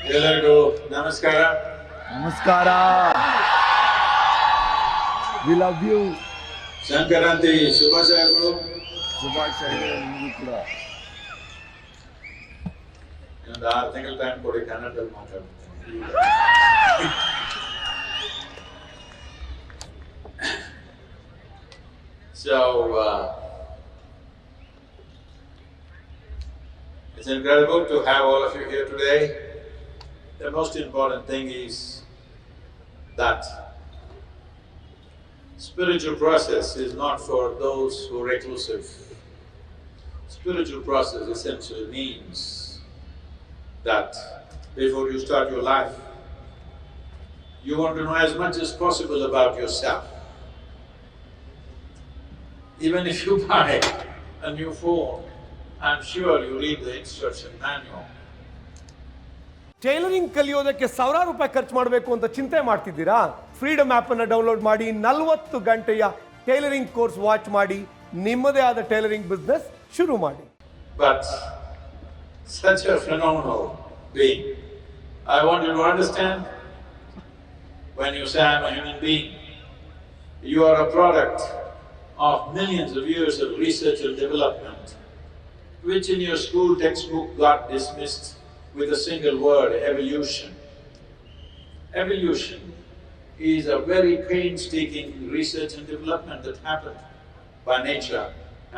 ಎಲ್ಲರಿಗೂ ನಮಸ್ಕಾರ. Namaskara. We love you. Sankranti ಶುಭಾಶಯಗಳು. ಶುಭಾಶಯಗಳು ನಿಮಗೂ ಕೂಡ. ಒಂದು 6 ತಿಂಗಳ ಟೈಮ್ ಕೊಡಿ, ಕನ್ನಡದಲ್ಲಿ ಮಾತಾಡ್ತೀನಿ. So, it's incredible to have all of you here today. The most important thing is that spiritual process is not for those who are reclusive. Spiritual process essentially means that before you start your life, you want to know as much as possible about yourself. Even if you buy a new phone, I'm sure you read the instruction manual. Tailoring ಕಲಿಯೋದಕ್ಕೆ ಸಾವಿರಾರು ರೂಪಾಯಿ ಖರ್ಚು ಮಾಡಬೇಕು ಅಂತ ಚಿಂತೆ ಮಾಡ್ತಿದ್ದೀರಾ? Freedom ಆ್ಯಪನ್ನು download ಮಾಡಿ 40 ಗಂಟೆಯ ಟೈಲರಿಂಗ್ ಕೋರ್ಸ್ ವಾಚ್ ಮಾಡಿ ನಿಮ್ಮದೇ ಆದ ಟೈಲರಿಂಗ್ ಬಿಸ್ನೆಸ್ ಶುರು ಮಾಡಿ. But such a phenomenal being, I want you to understand, when you say I'm a human being, you are a product of millions of years of research and development, which in your school textbook got dismissed with a single word: evolution. Evolution is a very painstaking research and development that happened by nature,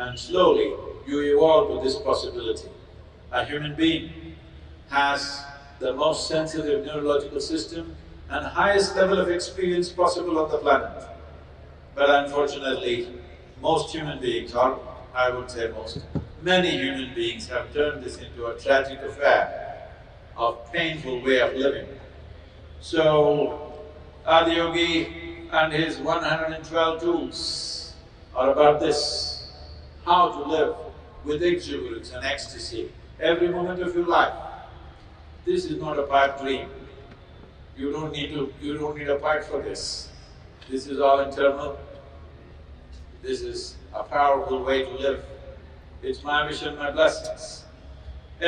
and slowly you evolve to this possibility. A human being has the most sensitive neurological system and highest level of experience possible on the planet. But unfortunately, most human beings, or I would say many human beings have turned this into a tragic affair of painful way of living. So, Adiyogi and his 112 tools are about this: how to live with exuberance and ecstasy every moment of your life. This is not a pipe dream. You don't need a pipe for this. This is all internal. This is a powerful way to live. It's my wish and my blessings.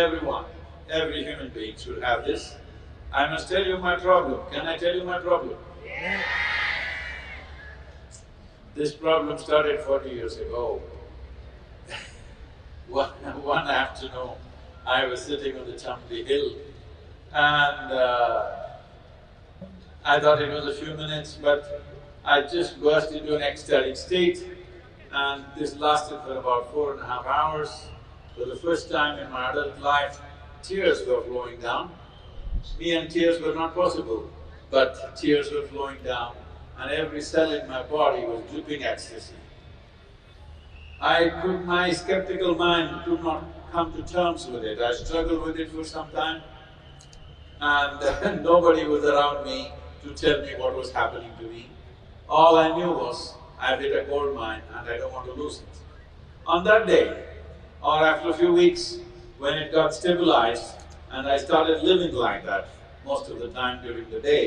Everyone, every human being should have this. I must tell you my problem. Can I tell you my problem? Yeah. This problem started 40 years ago. One afternoon, I was sitting on the Champi hill and I thought it was a few minutes, but I just burst into an ecstatic state, and this lasted for about 4.5 hours. For the first time in my adult life, tears were flowing down. Me and tears were not possible, but tears were flowing down, and every cell in my body was dripping ecstasy. My skeptical mind could not come to terms with it. I struggled with it for some time, and nobody was around me to tell me what was happening to me. All I knew was I've hit a gold mine and I don't want to lose it. On that day, or after a few weeks, when it got stabilized and I started living like that most of the time during the day,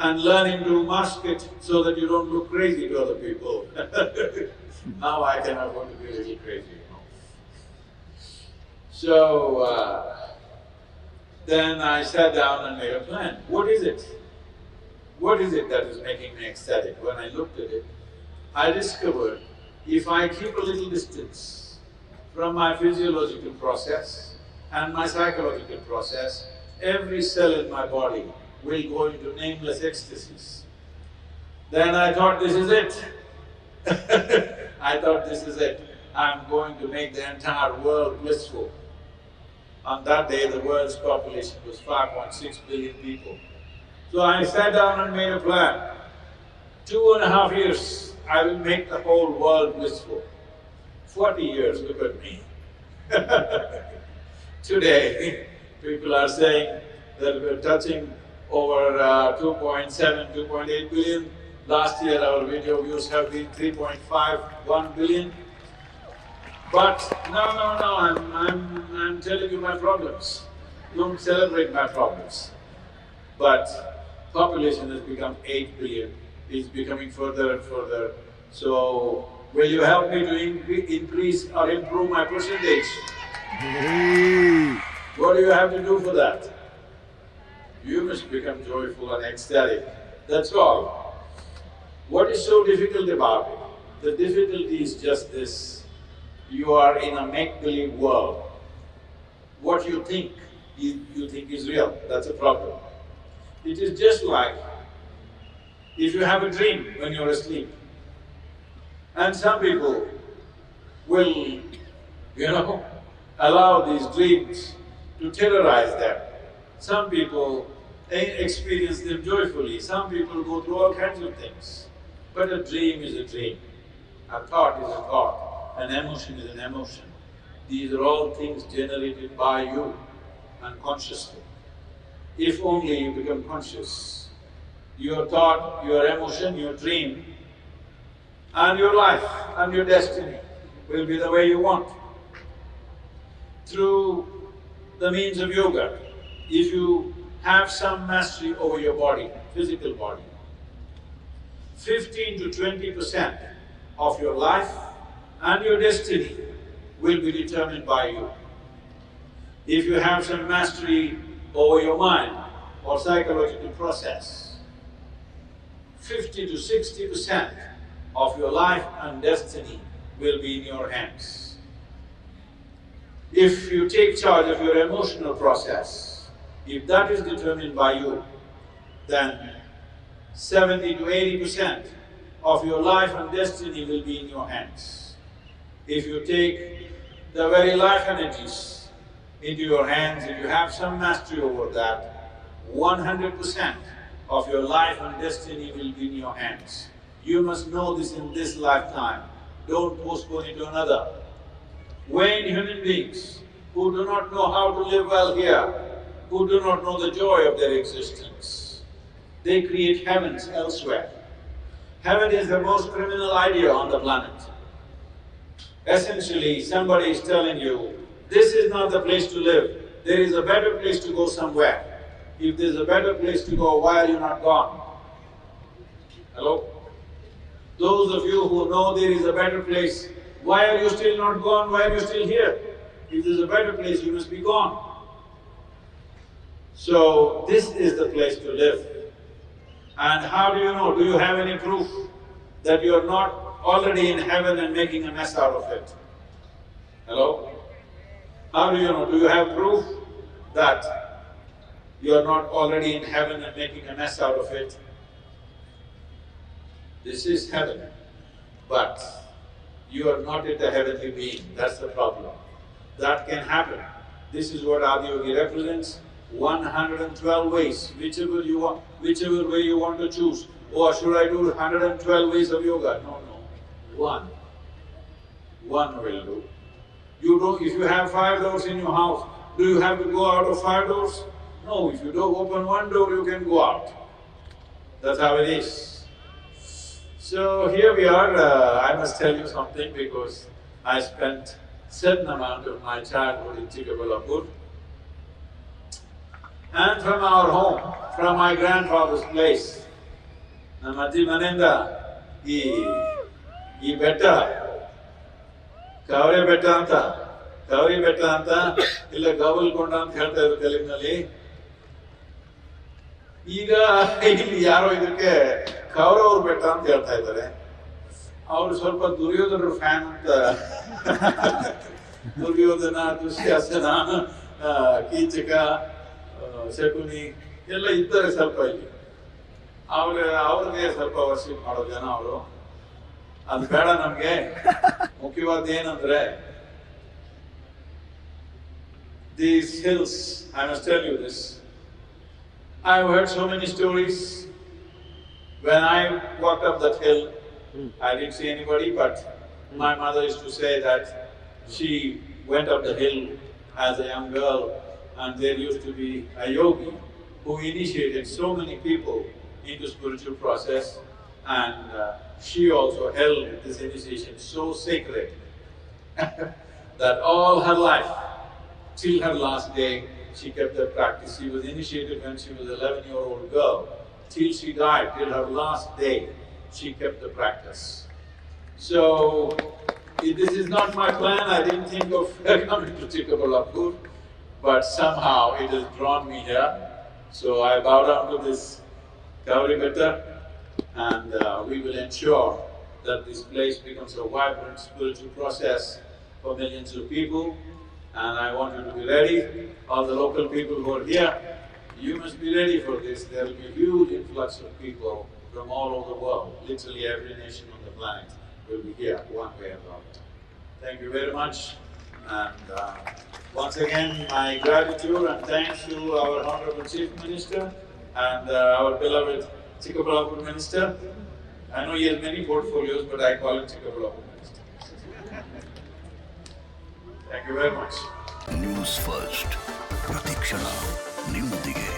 and learning to mask it so that you don't look crazy to other people. Now I can afford to be a little crazy, you know. So then I sat down and made a plan. What is it? What is it that is making me ecstatic? When I looked at it, I discovered if I keep a little distance from my physiological process and my psychological process, every cell in my body will go into nameless ecstasies. Then I thought, this is it. I thought, this is it. I'm going to make the entire world blissful. On that day, the world's population was 5.6 billion people. So I sat down and made a plan. 2.5 years, I will make the whole world blissful. 40 years, look at me. Today, people are saying that we're touching over 2.7, 2.8 billion. Last year, our video views have been 3.51 billion. But no, I'm telling you my problems. Don't celebrate my problems. But population has become 8 billion. It's becoming further and further. So, will you help me to increase or improve my percentage? What do you have to do for that? You must become joyful and ecstatic. That's all. What is so difficult about it? The difficulty is just this. You are in a make-believe world. What you think is real. That's a problem. It is just like if you have a dream when you're asleep. And some people will, allow these dreams to terrorize them. Some people experience them joyfully. Some people go through all kinds of things. But a dream is a dream. A thought is a thought. An emotion is an emotion. These are all things generated by you unconsciously. If only you become conscious, your thought, your emotion, your dream, and your life and your destiny will be the way you want. Through the means of yoga, if you have some mastery over your body, physical body, 15 to 20% of your life and your destiny will be determined by you. If you have some mastery over your mind or psychological process, 50 to 60% of your life and destiny will be in your hands. If you take charge of your emotional process, if that is determined by you, then 70 to 80% of your life and destiny will be in your hands. If you take the very life energies into your hands, if you have some mastery over that, 100% of your life and destiny will be in your hands. You must know this in this lifetime. Don't postpone it to another. When human beings who do not know how to live well here, who do not know the joy of their existence, they create heavens elsewhere. Heaven is the most criminal idea on the planet. Essentially, somebody is telling you, this is not the place to live. There is a better place to go somewhere. If there's a better place to go, why are you not gone? Hello? Those of you who know there is a better place, why are you still not gone? Why are you still here? If there's a better place, you must be gone. So, this is the place to live. And how do you know? Do you have any proof that you are not already in heaven and making a mess out of it? Hello? How do you know? Do you have proof that you are not already in heaven and making a mess out of it? This is heaven, but you are not yet a heavenly being. That's the problem. That can happen. This is what Adiyogi represents. 112 ways, whichever way you want to choose. Or should I do 112 ways of yoga? No. One. One will do. If you have 5 doors in your house, do you have to go out of 5 doors? No, if you don't open one door, you can go out. That's how it is. So here we are. I must tell you something because I spent certain amount of my childhood in Chikkaballapur. And from our home, from my grandfather's place, ನಮ್ಮ ಅಜ್ಜಿ ಮನೆಯಿಂದ ಈ ಬೆಟ್ಟ ಕವರೆ ಬೆಟ್ಟ ಅಂತ ಇಲ್ಲ ಗವಲ್ಕೊಂಡ ಅಂತ ಹೇಳ್ತಾ ಇದ್ರು ತೆಲುಗಿನಲ್ಲಿ. ಈಗ ಇಲ್ಲಿ ಯಾರೋ ಇದಕ್ಕೆ ಕೌರವ್ರ ಬೆಟ್ಟ ಅಂತ ಹೇಳ್ತಾ ಇದ್ದಾರೆ. ಅವರು ಸ್ವಲ್ಪ ದುರ್ಯೋಧನರ ಫ್ಯಾನ್ ಅಂತ ದುರ್ಯೋಧನ, ದುಶ್ಯಾಸನ, ಕೀಚಕ, ಶಕುನಿ ಎಲ್ಲ ಇದ್ದಾರೆ ಸ್ವಲ್ಪ ಇಲ್ಲಿ. ಅವ್ರಿಗೆ ಸ್ವಲ್ಪ ವರ್ಷಿಪ್ ಮಾಡೋ ಜನ ಅವರು. ಅದು ಬೇಡ ನಮ್ಗೆ. ಮುಖ್ಯವಾದ ಏನಂದ್ರೆ these hills, I must tell you this. I've heard so many stories. When I walked up that hill, I didn't see anybody, but my mother used to say that she went up the hill as a young girl, and there used to be a yogi who initiated so many people into spiritual process, and she also held this initiation so sacred that all her life, till her last day, she kept that practice. She was initiated when she was an 11-year-old girl. Till she died, till her last day, she kept the practice. So, this is not my plan. I didn't think of coming to Chikkaballapur. but somehow it has drawn me here. So I bow down to this Kavarigata, and we will ensure that this place becomes a vibrant spiritual process for millions of people. And I want you to be ready. All the local people who are here, you must be ready for this. There will be a huge influx of people from all over the world. Literally every nation on the planet will be here, one way or another. Thank you very much. And once again, my gratitude and thanks to our Honorable Chief Minister and our beloved Chikkaballapur Minister. I know he has many portfolios, but I call him Chikkaballapur Minister. Thank you very much. News first ಪ್ರತಿಕ್ಷಣ ನಿಮ್ಮೊಂದಿಗೆ.